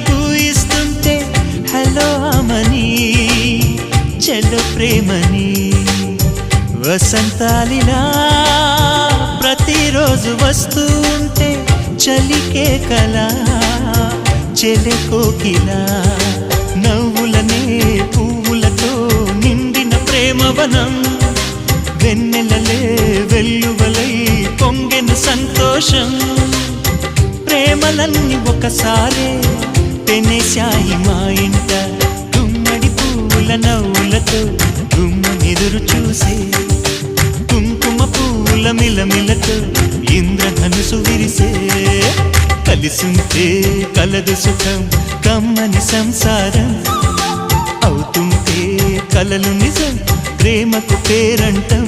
పూయిస్తుంటే hello అమని చెల్లో ప్రేమని వసంతాలిలా ప్రతిరోజు వస్తుంటే చలికే కలా చెలె కోకిలా నవ్వులనే పువ్వులతో నిండిన ప్రేమవనం వెన్నెలలే వెల్లువలై పొంగెను సంతోషం ప్రేమలన్నీ ఒకసారే పెనేశాయి మా ఇంట గుమ్మడి పువ్వుల నవ్వులతో గుమ్మనెదురు చూసే కుంకుమ పువ్వుల మిలమిలతో ఇంద్రధనుసు విరిసే కలిసుంటే కలదు సుఖం కమ్మని సంసారం అవుతుంటే కలలు నిజం ప్రేమకు పేరంటం